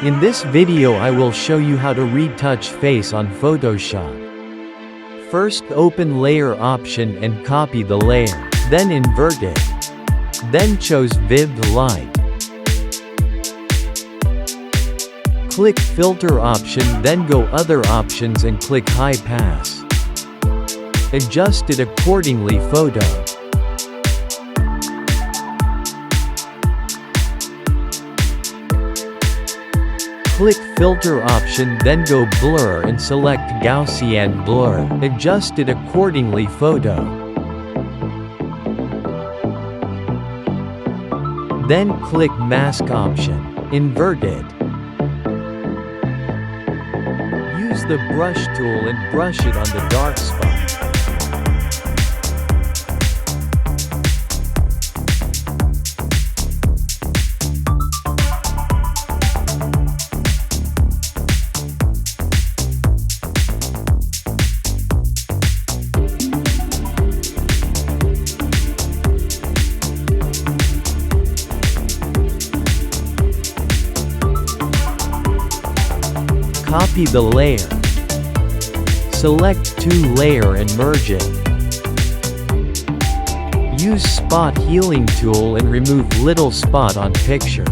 In this video I will show you how to retouch face on Photoshop. First open layer option and copy the layer, then invert it. Then choose vivid light. Click filter option, then go other options and click high pass. Adjust it accordingly photo. Click filter option, then go blur and select Gaussian blur. Adjust it accordingly photo. Then click mask option. Invert it. Use the brush tool and brush it on the dark spot. Copy the layer. Select two layer and merge it. Use spot healing tool and remove little spot on picture.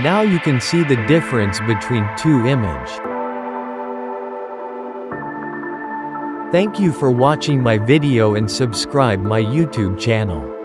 Now you can see the difference between two images. Thank you for watching my video and subscribe my YouTube channel.